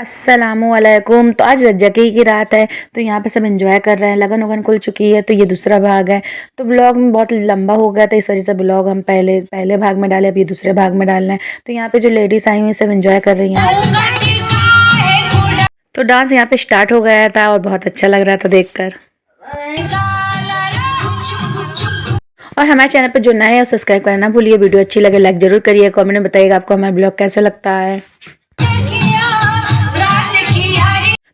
अस्सलामुअलैकुम। तो आज रज्जकी की रात है, तो यहाँ पे सब एंजॉय कर रहे हैं। लगन उगन खुल चुकी है, तो ये दूसरा भाग है। तो ब्लॉग में बहुत लंबा हो गया था, इस वजह से ब्लॉग हम पहले पहले भाग में डाले, अब ये दूसरे भाग में डालना है। तो यहाँ पे जो लेडीज आई हुई सब एंजॉय कर रही हैं। तो डांस यहाँ पे स्टार्ट हो गया था और बहुत अच्छा लग रहा था देखकर। और हमारे चैनल पर जो नए हैं सब्सक्राइब करना भूलिए। वीडियो अच्छी लगे लाइक जरूर करिए, कमेंट में बताइएगा आपको हमारा ब्लॉग कैसा लगता है।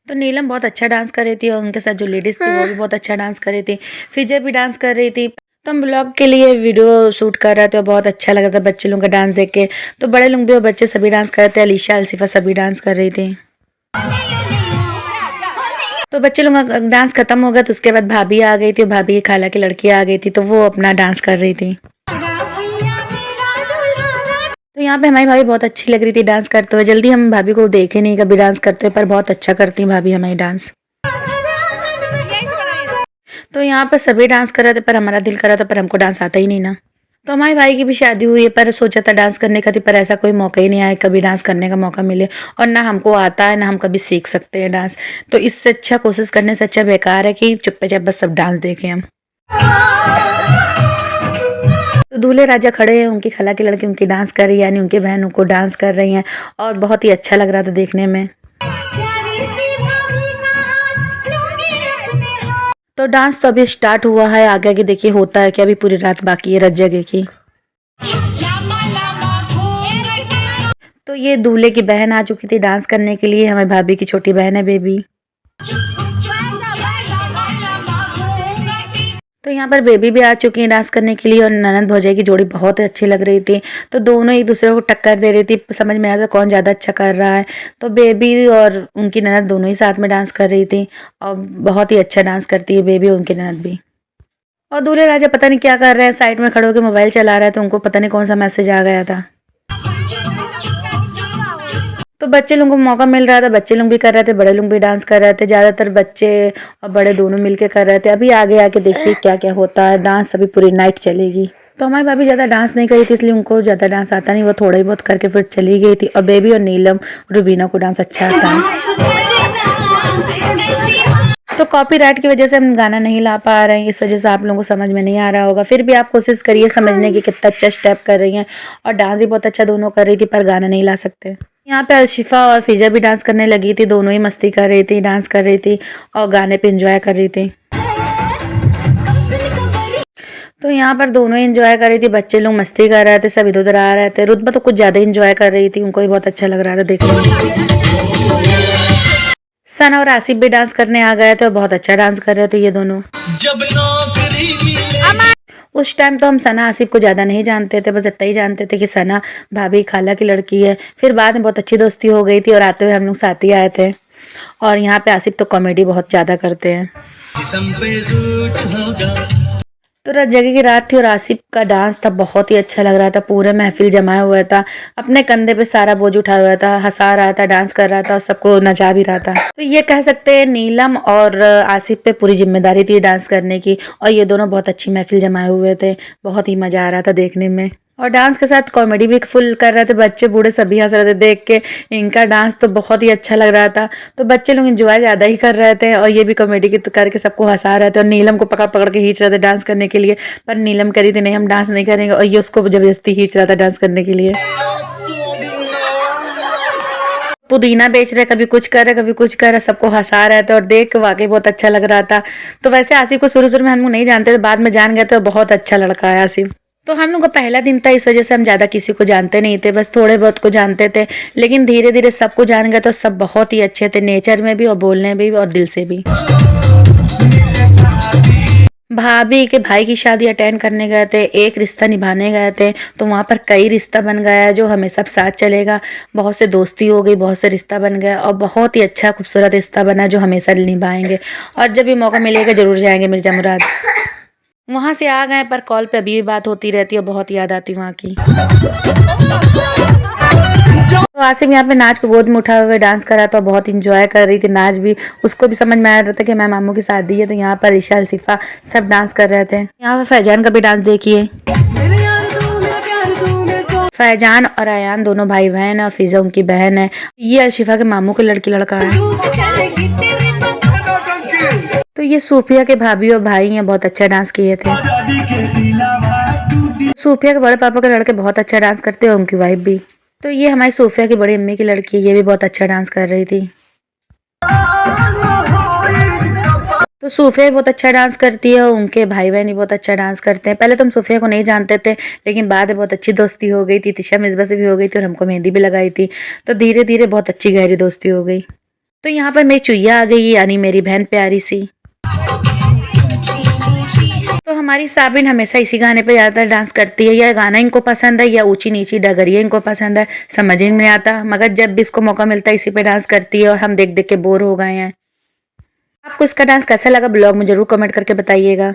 तो नीलम बहुत अच्छा डांस कर रही थी और उनके साथ जो लेडीज थी वो भी बहुत अच्छा डांस कर रही थी। फिजा भी डांस कर रही थी। तो हम ब्लॉग के लिए वीडियो शूट कर रहे थे और बहुत अच्छा लग रहा था बच्चे लोगों का डांस देख के। तो बड़े लोग भी और बच्चे सभी डांस कर रहे थे। अलीशा अलसिफा सभी डांस कर रही थी। तो बच्चे लोगों का डांस खत्म हो गया तो उसके बाद भाभी आ गई थी। भाभी की खाला की लड़की आ गई थी, तो वो अपना डांस कर रही थी। तो यहाँ पे हमारी भाभी बहुत अच्छी लग रही थी डांस करते हुए। जल्दी हम भाभी को देखे नहीं कभी डांस करते हुए, पर बहुत अच्छा करती है भाभी हमारी डांस। तो यहाँ पे सभी डांस कर रहे थे, पर हमारा दिल कर रहा था, पर हमको डांस आता ही नहीं ना। तो हमारी भाई की भी शादी हुई है, पर सोचा था डांस करने का थी, पर ऐसा कोई मौका ही नहीं आया कभी डांस करने का मौका मिले। और ना हमको आता है ना हम कभी सीख सकते हैं डांस। तो इससे अच्छा कोशिश करने से अच्छा बेकार है कि चुप्पे चाप बस सब डांस देखें हम। तो दूल्हे राजा खड़े हैं, उनकी खाला की लड़की उनकी डांस कर रही है, यानी उनकी बहन उनको डांस कर रही हैं। और बहुत ही अच्छा लग रहा था देखने में। तो डांस तो अभी स्टार्ट हुआ है, आगे आगे देखिए होता है कि अभी पूरी रात बाकी है रज्जगे की। तो ये दूल्हे की बहन आ चुकी थी डांस करने के लिए। हमारी भाभी की छोटी बहन है बेबी। तो यहाँ पर बेबी भी आ चुकी है डांस करने के लिए। और ननंद भौजाई की जोड़ी बहुत अच्छी लग रही थी। तो दोनों एक दूसरे को टक्कर दे रही थी, समझ में आया था कौन ज़्यादा अच्छा कर रहा है। तो बेबी और उनकी ननंद दोनों ही साथ में डांस कर रही थी। और बहुत ही अच्छा डांस करती है बेबी और उनकी ननंद भी। और दूल्हे राजा पता नहीं क्या कर रहे हैं, साइड में खड़े होकर मोबाइल चला रहा है। तो उनको पता नहीं कौन सा मैसेज आ गया था। तो बच्चे लोगों को मौका मिल रहा था, बच्चे लोग भी कर रहे थे, बड़े लोग भी डांस कर रहे थे। ज़्यादातर बच्चे और बड़े दोनों मिलके कर रहे थे। अभी आगे आके देखिए क्या क्या होता है। डांस अभी पूरी नाइट चलेगी। तो हमारी भाभी ज़्यादा डांस नहीं करी थी, इसलिए उनको ज़्यादा डांस आता नहीं। वो थोड़ा ही बहुत करके फिर चली गई थी। और बेबी और नीलम रुबीना को डांस अच्छा आता है। तो कॉपीराइट की वजह से हम गाना नहीं ला पा रहे हैं, इस वजह से आप लोगों को समझ में नहीं आ रहा होगा। फिर भी आप कोशिश करिए समझने की कितना अच्छा स्टेप कर रही हैं। और डांस भी बहुत अच्छा दोनों कर रही थी, पर गाना नहीं ला सकते। यहाँ पे अलशिफा और फिजा भी डांस करने लगी थी। दोनों ही मस्ती कर रही थी, डांस कर रही थी और गाने पे एंजॉय कर रही थी। तो यहाँ पर दोनों ही एंजॉय कर रही थी। बच्चे लोग मस्ती कर रहे थे, सब इधर उधर आ रहे थे। रुतबा तो कुछ ज्यादा एंजॉय कर रही थी, उनको भी बहुत अच्छा लग रहा था देखने में। सना और आसिफ भी डांस करने आ गए थे और बहुत अच्छा डांस कर रहे थे ये दोनों। जब उस टाइम तो हम सना आसिफ को ज़्यादा नहीं जानते थे, बस इतना ही जानते थे कि सना भाभी खाला की लड़की है। फिर बाद में बहुत अच्छी दोस्ती हो गई थी और आते हुए हम लोग साथ ही आए थे। और यहाँ पे आसिफ तो कॉमेडी बहुत ज़्यादा करते हैं। तो रज्जगी की रात थी और आसिफ का डांस था, बहुत ही अच्छा लग रहा था। पूरे महफिल जमाया हुआ था, अपने कंधे पे सारा बोझ उठाया हुआ था, हंसा रहा था, डांस कर रहा था और सबको नचा भी रहा था। तो ये कह सकते हैं नीलम और आसिफ पे पूरी जिम्मेदारी थी डांस करने की। और ये दोनों बहुत अच्छी महफिल जमाए हुए थे, बहुत ही मजा आ रहा था देखने में। और डांस के साथ कॉमेडी भी फुल कर रहे थे, बच्चे बूढ़े सभी हंस रहे थे देख के। इनका डांस तो बहुत ही अच्छा लग रहा था। तो बच्चे लोग एंजॉय ज़्यादा ही कर रहे थे और ये भी कॉमेडी की करके सबको हंसा रहे थे। और नीलम को पकड़ पकड़ के खींच रहे थे डांस करने के लिए, पर नीलम करी थी नहीं हम डांस नहीं करेंगे, और ये उसको जबरदस्ती खींच रहा था डांस करने के लिए। पुदीना बेच रहे, कभी कुछ कर रहे कभी कुछ कर रहे, सबको हंसा रहे थे और देख के वाकई बहुत अच्छा लग रहा था। तो वैसे आसिफ को शुरू शुरू में हम लोग नहीं जानते थे, बाद में जान गए थे। बहुत अच्छा लड़का है आसिफ। तो हम लोग का पहला दिन था, इस वजह से हम ज़्यादा किसी को जानते नहीं थे, बस थोड़े बहुत को जानते थे। लेकिन धीरे धीरे सबको जान गए तो सब बहुत ही अच्छे थे, नेचर में भी और बोलने में भी और दिल से भी। भाभी के भाई की शादी अटेंड करने गए थे, एक रिश्ता निभाने गए थे। तो वहाँ पर कई रिश्ता बन गया जो हमेशा साथ चलेगा। बहुत से दोस्ती हो गई, बहुत से रिश्ता बन गया और बहुत ही अच्छा खूबसूरत रिश्ता बना जो हमेशा निभाएंगे। और जब भी मौका मिलेगा जरूर जाएंगे मिर्जा मुराद। वहाँ से आ गए, पर कॉल पे अभी भी बात होती रहती है और बहुत याद आती वहाँ की। तो आसिफ यहाँ पे नाच को गोद में उठाए हुए डांस कर रहा था, बहुत इंजॉय कर रही थी नाच भी। उसको भी समझ में आ रहा था कि मैं मामू की शादी है। तो यहाँ पर ईशा अलसिफा सब डांस कर रहे थे। यहाँ पे फैजान का भी डांस देखिए। फैजान और अयान दोनों भाई बहन है और फिजा उनकी बहन है। ये अशिफा के मामू के लड़की लड़का है। तो ये सूफिया के भाभी और भाई हैं, बहुत अच्छा डांस किए थे। सूफिया के बड़े पापा के लड़के बहुत अच्छा डांस करते हैं, उनकी वाइफ भी। तो ये हमारी सूफिया की बड़ी अम्मी की लड़की है, ये भी बहुत अच्छा डांस कर रही थी। तो सूफिया बहुत अच्छा डांस करती है और उनके भाई बहन भी बहुत अच्छा डांस करते हैं। पहले तो हम सूफिया को नहीं जानते थे, लेकिन बाद में बहुत अच्छी दोस्ती हो गई थी। तिशा मिसबा से भी हो गई थी और हमको मेहंदी भी लगाई थी, तो धीरे धीरे बहुत अच्छी गहरी दोस्ती हो गई। तो यहाँ पर मेरी चुईया आ गई, यानी मेरी बहन प्यारी सी। तो हमारी साबिन हमेशा इसी गाने पे ज़्यादातर डांस करती है। या गाना इनको पसंद है या ऊंची नीची डगरिया इनको पसंद है, समझ ही नहीं आता, मगर जब भी इसको मौका मिलता है इसी पे डांस करती है और हम देख देख के बोर हो गए हैं। आपको इसका डांस कैसा लगा ब्लॉग में जरूर कमेंट करके बताइएगा।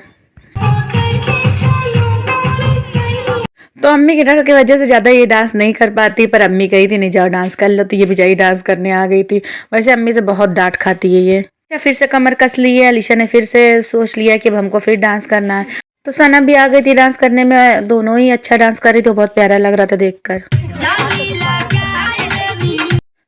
तो अम्मी के डर की वजह से ज़्यादा ये डांस नहीं कर पाती, पर अम्मी कही थी नहीं जाओ डांस कर लो, तो ये बेचारी डांस करने आ गई थी। वैसे अम्मी से बहुत डांट खाती है ये। फिर से कमर कस ली है, अलीशा ने फिर से सोच लिया कि अब हमको फिर डांस करना है। तो सना भी आ गई थी डांस करने में, दोनों ही अच्छा डांस कर रही थी, बहुत प्यारा लग रहा था देखकर।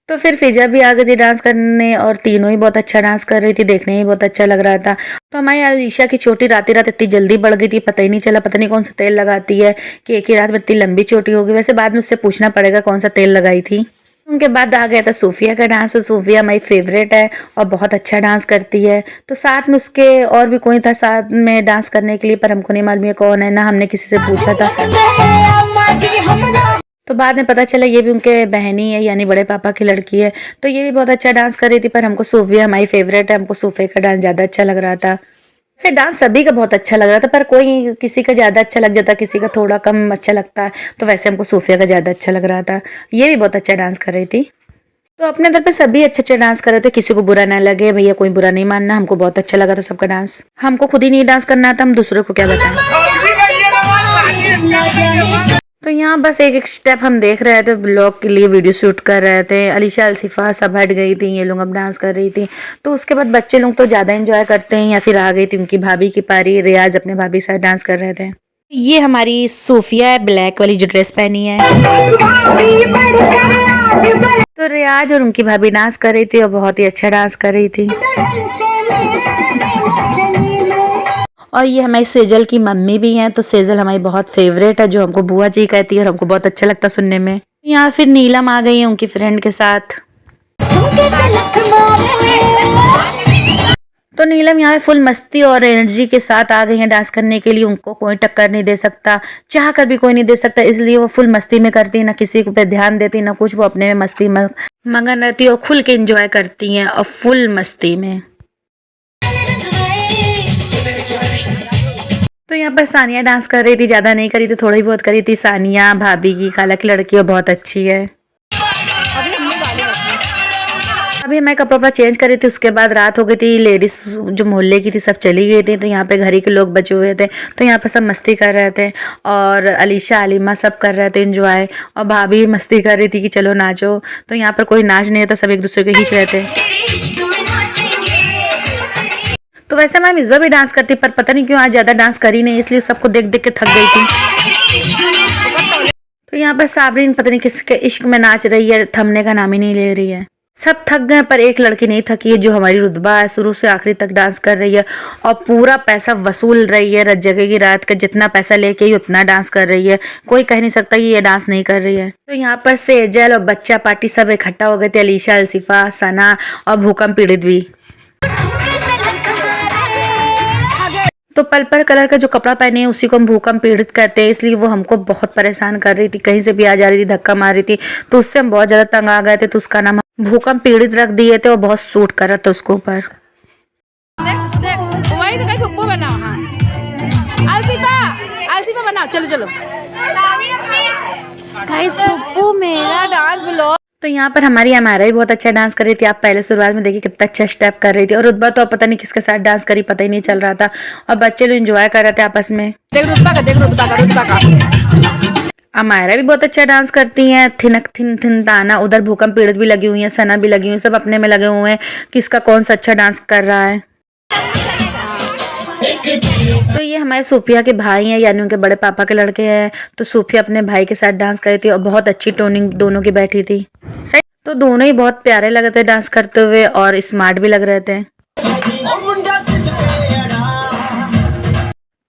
तो फिर फिजा भी आ गई थी डांस करने और तीनों ही बहुत अच्छा डांस कर रही थी, देखने ही बहुत अच्छा लग रहा था। तो हमारी अलीशा की चोटी रात इतनी जल्दी बढ़ गई थी, पता ही नहीं चला, पता नहीं कौन सा तेल लगाती है कि एक ही रात में इतनी लंबी चोटी हो गई। वैसे बाद में उससे पूछना पड़ेगा कौन सा तेल लगाई थी। उनके बाद आ गया था सूफिया का डांस। सूफिया हमारी फेवरेट है और बहुत अच्छा डांस करती है। तो साथ में उसके और भी कोई था साथ में डांस करने के लिए, पर हमको नहीं मालूम है कौन है, ना हमने किसी से पूछा था। तो बाद में पता चला ये भी उनके बहनी है, यानी बड़े पापा की लड़की है। तो ये भी बहुत अच्छा डांस कर रही थी, पर हमको सूफिया हमारी फेवरेट है, हमको सूफिया का डांस ज़्यादा अच्छा लग रहा था। से डांस सभी का बहुत अच्छा लग रहा था, पर कोई किसी का ज़्यादा अच्छा लग जाता, किसी का थोड़ा कम अच्छा लगता है। तो वैसे हमको सूफिया का ज़्यादा अच्छा लग रहा था। ये भी बहुत अच्छा डांस कर रही थी। तो अपने दर पे सभी अच्छे अच्छे डांस कर रहे थे, किसी को बुरा ना लगे भैया, कोई बुरा नहीं मानना। हमको बहुत अच्छा लगा था सबका डांस। हमको खुद ही नहीं डांस करना आता, हम दूसरों को क्या बताएं। तो यहाँ बस एक एक स्टेप हम देख रहे थे, ब्लॉग के लिए वीडियो शूट कर रहे थे। अलीशा अलसिफा सब हट गई थी, ये लोग अब डांस कर रही थी। तो उसके बाद बच्चे लोग तो ज़्यादा एंजॉय करते हैं, या फिर आ गई थी उनकी भाभी की पारी। रियाज अपने भाभी के साथ डांस कर रहे थे। ये हमारी सूफिया है, ब्लैक वाली जो ड्रेस पहनी है। तो रियाज और उनकी भाभी डांस कर रही थी और बहुत ही अच्छा डांस कर रही थी। और ये हमारी सेजल की मम्मी भी हैं। तो सेजल हमारी बहुत फेवरेट है, जो हमको बुआ जी कहती है और हमको बहुत अच्छा लगता सुनने में। यहाँ फिर नीलम आ गई है उनकी फ्रेंड के साथ। तो नीलम यहाँ फुल मस्ती और एनर्जी के साथ आ गई हैं डांस करने के लिए। उनको कोई टक्कर नहीं दे सकता, चाह कर भी कोई नहीं दे सकता, इसलिए वो फुल मस्ती में करती है, ना किसी को पे ध्यान देती ना कुछ। वो अपने में मस्ती में मगन रहती है और खुल के एंजॉय करती हैं और फुल मस्ती में। तो यहाँ पर सानिया डांस कर रही थी, ज़्यादा नहीं करी थी, थोड़ी बहुत करी थी। सानिया भाभी की खाला की लड़की और बहुत अच्छी है। अभी मैं कपड़ा चेंज करी थी, उसके बाद रात हो गई थी। लेडीज जो मोहल्ले की थी सब चली गई थी, तो यहाँ पे घर ही के लोग बचे हुए थे। तो यहाँ पे सब मस्ती कर रहे थे और अलीशा अलीमा सब कर रहे थे एंजॉय, और भाभी मस्ती कर रही थी कि चलो नाचो। तो यहाँ पर कोई नाच नहीं था, सब एक दूसरे को खींच रहे थे। तो वैसे मैं मिसबा भी डांस करती, पर पता नहीं क्यों आज ज़्यादा डांस करी नहीं, इसलिए सबको देख देख के थक गई थी। तो यहाँ पर साबरीन पता नहीं किसके इश्क में नाच रही है, थमने का नाम ही नहीं ले रही है। सब थक गए, पर एक लड़की नहीं थकी है, जो हमारी रुतबा है, शुरू से आखिरी तक डांस कर रही है और पूरा पैसा वसूल रही है। जगह की रात का जितना पैसा लेके ही उतना डांस कर रही है। कोई कह नहीं सकता ये डांस नहीं कर रही है। तो यहाँ पर सेजल और बच्चा पार्टी सब इकट्ठा हो गए थे, अलीशा अलसिफा सना और भूकंप पीड़ित भी। तो पर्पल कलर का जो कपड़ा पहने हैं उसी को हम भूकंप पीड़ित कहते हैं, इसलिए वो हमको बहुत परेशान कर रही थी, कहीं से भी आ जा रही थी, धक्का मार रही थी। तो उससे हम बहुत ज़्यादा तंग आ गए थे, तो उसका नाम भूकंप पीड़ित रख दिए थे और बहुत सूट कर रहा था उसके ऊपर। चलो चलो मेरा डांस ब्लॉग। तो यहाँ पर हमारी हमारा भी बहुत अच्छा डांस कर रही थी। आप पहले शुरुआत में देखिए कितना अच्छा स्टेप कर रही थी। और रुतबा तो पता नहीं किसके साथ डांस करी, पता ही नहीं चल रहा था, और बच्चे लोग एंजॉय कर रहे थे आपस में। देख रुतबा का अमायरा भी बहुत अच्छा डांस करती हैं। थिनक थिन थिन ताना, उधर भूकंप पीड़ित भी लगी हुई है, सना भी लगी हुई है, सब अपने में लगे हुए हैं किसका कौन सा अच्छा डांस कर रहा है। तो ये हमारे सूफिया के भाई हैं, यानी उनके बड़े पापा के लड़के हैं। तो सूफिया अपने भाई के साथ डांस कर रही थी और बहुत अच्छी टोनिंग दोनों की बैठी थी। सही, तो दोनों ही बहुत प्यारे लग रहे थे डांस करते हुए और स्मार्ट भी लग रहे थे।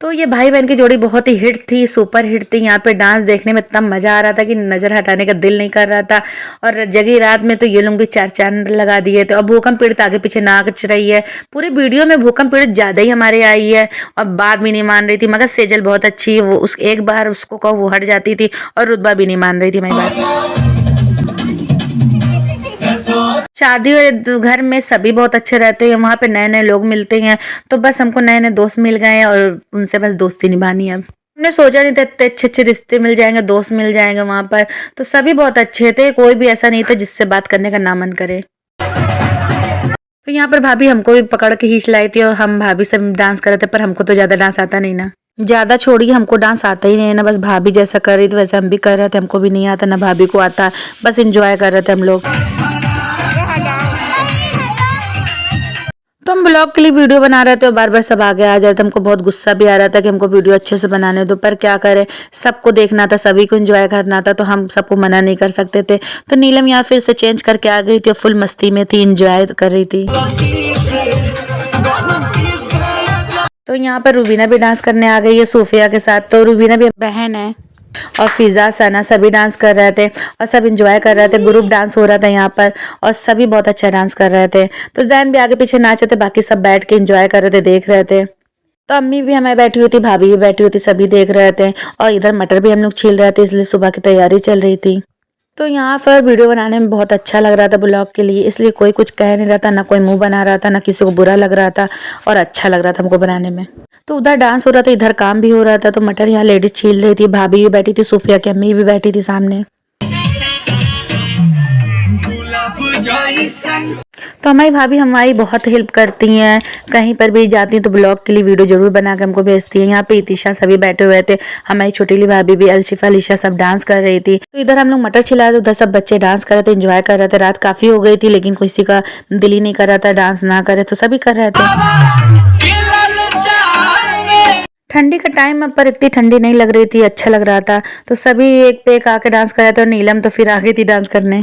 तो ये भाई बहन की जोड़ी बहुत ही हिट थी, सुपर हिट थी। यहाँ पे डांस देखने में इतना मजा आ रहा था कि नजर हटाने का दिल नहीं कर रहा था। और जगी रात में तो ये लोग भी चार चांद लगा दिए थे। और भूकंप पीड़ित आगे पीछे नाच रही है। पूरी वीडियो में भूकंप पीड़ित ज्यादा ही हमारे आई है और बात भी नहीं मान रही थी, मगर सेजल बहुत अच्छी, वो उस एक बार उसको कहो वो हट जाती थी और रुतबा भी नहीं मान रही थी हमारी बात। शादी वाले घर में सभी बहुत अच्छे रहते हैं, वहाँ पे नए नए लोग मिलते हैं। तो बस हमको नए नए दोस्त मिल गए हैं और उनसे बस दोस्ती निभानी है। अब हमने सोचा नहीं था इतने अच्छे अच्छे रिश्ते मिल जाएंगे, दोस्त मिल जाएंगे वहाँ पर। तो सभी बहुत अच्छे थे, कोई भी ऐसा नहीं था जिससे बात करने का ना मन करे। तो यहाँ पर भाभी हमको भी पकड़ के खींच लाई थी और हम भाभी से डांस कर रहे थे, पर हमको तो ज्यादा डांस आता नहीं ना। ज्यादा छोड़िए, हमको डांस आता ही नहीं है ना। बस भाभी जैसा कर रही थी वैसे हम भी कर रहे थे। हमको भी नहीं आता, ना भाभी को आता। बस इंजॉय कर रहे थे हम लोग। तो हम ब्लॉग के लिए वीडियो बना रहे थे और बार बार सब आगे आ जाते। हमको बहुत गुस्सा भी आ रहा था कि हमको वीडियो अच्छे से बनाने दो, पर क्या करें, सबको देखना था, सभी को एंजॉय करना था, तो हम सबको मना नहीं कर सकते थे। तो नीलम यहाँ फिर से चेंज करके आ गई थी और फुल मस्ती में थी, एंजॉय कर रही थी। तो यहाँ पर रूबीना भी डांस करने आ गई है सूफिया के साथ। तो रूबीना भी बहन है और फिजा सना सभी डांस कर रहे थे और सब एंजॉय कर रहे थे। ग्रुप डांस हो रहा था यहाँ पर और सभी बहुत अच्छा डांस कर रहे थे। तो जैन भी आगे पीछे नाचे थे, बाकी सब बैठ के एंजॉय कर रहे थे, देख रहे थे। तो अम्मी भी हमें बैठी हुई थी, भाभी भी बैठी हुई थी, सभी देख रहे थे। और इधर मटर भी हम लोग छील रहे थे, इसलिए सुबह की तैयारी चल रही थी। तो यहाँ पर वीडियो बनाने में बहुत अच्छा लग रहा था ब्लॉग के लिए, इसलिए कोई कुछ कह नहीं रहा था, ना कोई मुंह बना रहा था, ना किसी को बुरा लग रहा था और अच्छा लग रहा था हमको बनाने में। तो उधर डांस हो रहा था, इधर काम भी हो रहा था। तो मटर यहाँ लेडीज छील रही थी, भाभी भी बैठी थी, सूफिया की अम्मी भी बैठी थी सामने। तो हमारी भाभी हमारी बहुत हेल्प करती हैं, कहीं पर भी जाती हैं तो ब्लॉग के लिए वीडियो जरूर बना के हमको भेजती हैं। यहाँ पे इतिशा सभी बैठे हुए थे, हमारी छोटीली भाभी भी, अलशिफा अलीशा सब डांस कर रही थी। तो इधर हम लोग मटर छिला रहे थे, उधर सब बच्चे डांस कर रहे थे, एंजॉय कर रहे थे। रात काफी हो गई थी लेकिन किसी का दिल ही नहीं कर रहा था डांस ना करे, तो सभी कर रहे थे। ठंडी का टाइम पर इतनी ठंडी नहीं लग रही थी, अच्छा लग रहा था। तो सभी एक पे एक आके डांस कर रहे थे और नीलम तो फिर आ गई थी डांस करने।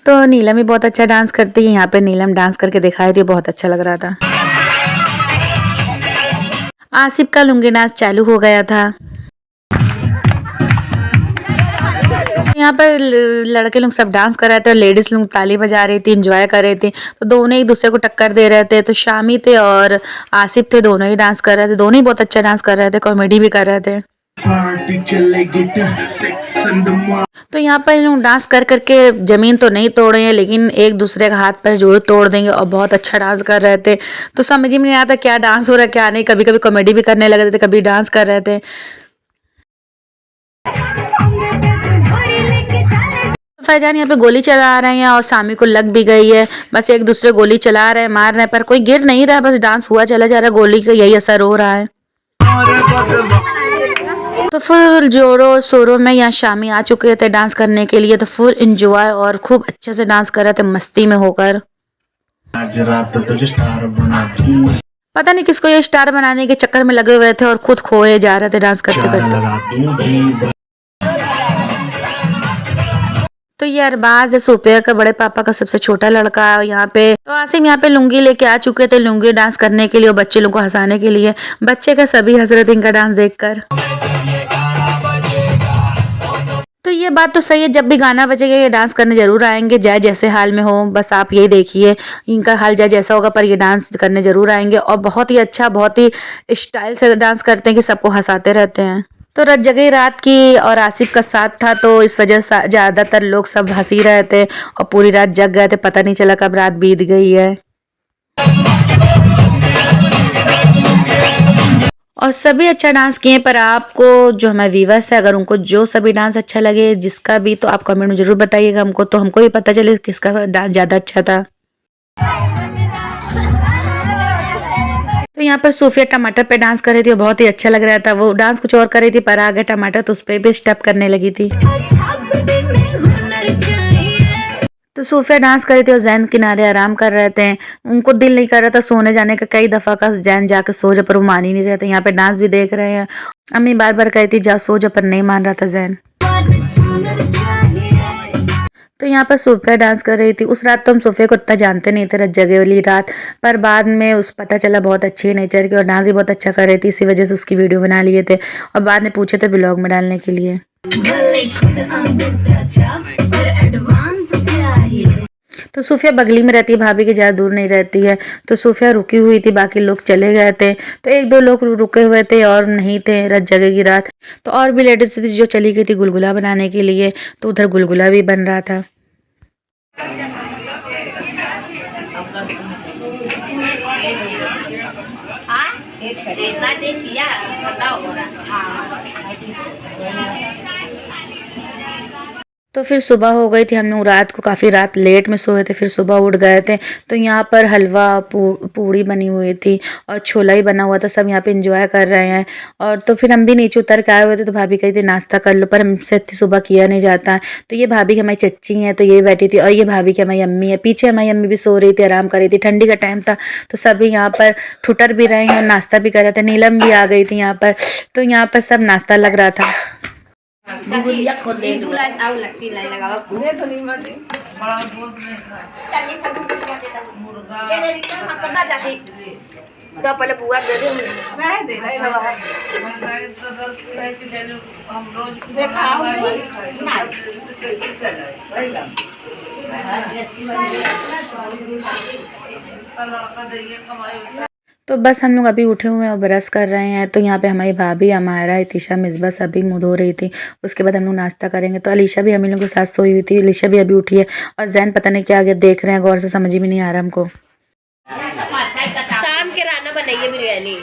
तो नीलम भी बहुत अच्छा डांस करती है। यहाँ पे नीलम डांस करके दिखाई थी, बहुत अच्छा लग रहा था। आसिफ का लुंगी डांस चालू हो गया था। यहाँ पर लड़के लोग सब डांस कर रहे थे और लेडीज लोग ताली बजा रही थी, एंजॉय कर रही थी। तो दोनों एक दूसरे को टक्कर दे रहे थे। तो शामी थे और आसिफ थे, दोनों ही डांस कर रहे थे। दोनों ही बहुत अच्छा डांस कर रहे थे, कॉमेडी भी कर रहे थे। तो यहाँ पर लोग डांस कर करके जमीन तो नहीं तोड़े हैं, लेकिन एक दूसरे का हाथ पैर जरूर तोड़ देंगे और बहुत अच्छा डांस कर रहे थे। तो समझ में नहीं आता क्या डांस हो रहा है क्या नहीं। कभी कभी कॉमेडी भी करने लगे थे, कभी डांस कर रहे थे। फैजान यहाँ पे गोली चला रहे हैं और सामी को लग भी गई है। बस एक दूसरे गोली चला रहे हैं, मार रहे हैं, पर कोई गिर नहीं रहा, बस डांस हुआ चला जा रहा है, गोली का यही असर हो रहा है। तो फुल जोरों शोरों में यहाँ शामी आ चुके थे डांस करने के लिए। तो फुल एंजॉय और खूब अच्छे से डांस कर रहे थे मस्ती में होकर। पता नहीं किसको ये स्टार बनाने के चक्कर में लगे हुए थे और खुद खोए जा रहे थे डांस करते करते। तो ये अरबाज है, सूफिया का बड़े पापा का सबसे छोटा लड़का है यहाँ पे। तो आसिम यहाँ पे लुंगी लेके आ चुके थे, लुंगी डांस करने के लिए और बच्चे लोगों को हंसाने के लिए। बच्चे का सभी हंस रहे थे इनका डांस देखकर। तो ये बात तो सही है, जब भी गाना बजेगा ये डांस करने जरूर आएंगे, चाहे जैसे हाल में हो। बस आप यही देखिए, इनका हाल चाहे जैसा होगा पर ये डांस करने जरूर आएंगे और बहुत ही अच्छा, बहुत ही स्टाइल से डांस करते हैं कि सबको हंसाते रहते हैं। तो रात जगह रात की और आसिफ का साथ था, तो इस वजह से ज्यादातर लोग सब हंसी रहे थे और पूरी रात जग गए थे, पता नहीं चला कब रात बीत गई है। और सभी अच्छा डांस किए, पर आपको जो हमारे व्यूअर्स है, अगर उनको जो सभी डांस अच्छा लगे जिसका भी, तो आप कमेंट में जरूर बताइएगा हमको, तो हमको भी पता चले किसका डांस ज्यादा अच्छा था। तो यहाँ पर सूफिया टमाटर पे डांस कर रही थी, बहुत ही अच्छा लग रहा था। वो डांस कुछ और कर रही थी पर आगे टमाटर तो उस पर भी स्टेप करने लगी थी। तो सूफिया डांस कर रही थी और जैन किनारे आराम कर रहे थे। उनको दिल नहीं कर रहा था सोने जाने का, कई दफ़ा का जैन जाके सो जा, पर वो मान ही नहीं रहे थे। यहाँ पे डांस भी देख रहे हैं। अम्मी बार बार कहती थी जा सो जा, पर नहीं मान रहा था जैन। तो यहाँ पर सूफिया डांस कर रही थी। उस रात तो हम सूफिया को इतना जानते नहीं थे, रत जगह वाली रात, पर बाद में उस पता चला बहुत अच्छी है नेचर की और डांस भी बहुत अच्छा कर रही थी। इसी वजह से उसकी वीडियो बना लिए थे और बाद में पूछे थे ब्लॉग में डालने के लिए। तो सूफिया बगली में रहती है भाभी के, ज़्यादा दूर नहीं रहती है। तो सूफिया रुकी हुई थी, बाकी लोग चले गए थे। तो एक दो लोग रुके हुए थे और नहीं थे रत जगह की रात। तो और भी लेडीज थी जो चली गई थी गुलगुला बनाने के लिए। तो उधर गुलगुला भी बन रहा था। तो फिर सुबह हो गई थी। हम लोग रात को काफ़ी रात लेट में सोए थे, फिर सुबह उठ गए थे। तो यहाँ पर हलवा पूड़ी बनी हुई थी और छोला ही बना हुआ था। सब यहाँ पे एंजॉय कर रहे हैं। और तो फिर हम भी नीचे उतर के आए हुए थे। तो भाभी कही थी नाश्ता कर लो, पर हमसे इतनी सुबह किया नहीं जाता। तो ये भाभी की हमारी चच्ची हैं, तो ये बैठी थी और ये भाभी की हमारी अम्मी है। पीछे हमारी अम्मी भी सो रही थी, आराम कर रही थी। ठंडी का टाइम था तो सभी यहाँ पर ठुटर भी रहे हैं और नाश्ता भी कर रहे थे। नीलम भी आ गई थी यहाँ पर। तो यहाँ पर सब नाश्ता लग रहा था। तो पहले बुआ दे दे तो बस हम लोग अभी उठे हुए हैं और ब्रश कर रहे हैं। तो यहाँ पे हमारी भाभी, हमारा इतिशा, मिसबा सभी मुँह धो रही थी। उसके बाद हम लोग नाश्ता करेंगे। तो अलीशा भी हम लोग के साथ सोई हुई थी। अलीशा भी अभी उठी है और जैन पता नहीं क्या आगे देख रहे हैं गौर से, समझ में नहीं आ रहा हमको। शाम के राना बनाइए बिरयानी।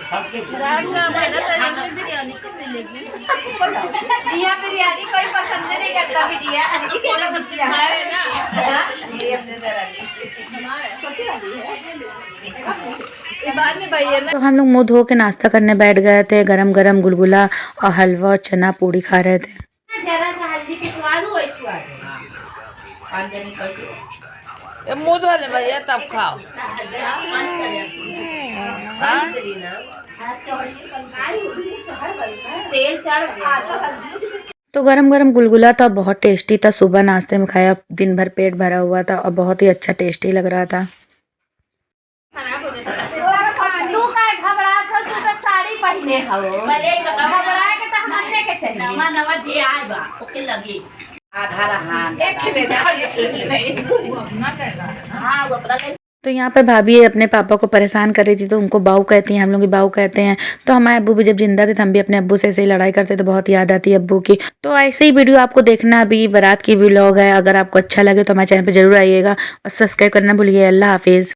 बिरयानी कोई पसंद नहीं करता बिटिया। तो हम लोग मुँह धो के नाश्ता करने बैठ गए थे। गरम गरम गुलगुला और हलवा और चना पूड़ी खा रहे थे। मुँह धो ले भैया तब खाओ। तो गरम गरम गुलगुला था, बहुत टेस्टी था। सुबह नाश्ते में खाया, दिन भर पेट भरा हुआ था और बहुत ही अच्छा टेस्टी लग रहा था। तू का घबरा था, तू तो साड़ी पहने हो। घबरा के तो हमने के चाहिए। नवा नवा जे आए बा ओके लगी आधा रहा एक दे दे वो अपना कहेगा। हां वो अपना। तो यहाँ पर भाभी अपने पापा को परेशान कर रही थी, तो उनको बाऊ कहती हैं, हम लोग बाऊ कहते हैं। तो हमारे अब्बू भी जब जिंदा थे तो हम भी अपने अब्बू से ऐसे ही लड़ाई करते, तो बहुत याद आती है अब्बू की। तो ऐसे ही वीडियो आपको देखना, अभी बारात की व्लॉग है। अगर आपको अच्छा लगे तो हमारे चैनल पर जरूर आइएगा और सब्सक्राइब करना भूलिए। अल्लाह हाफिज़।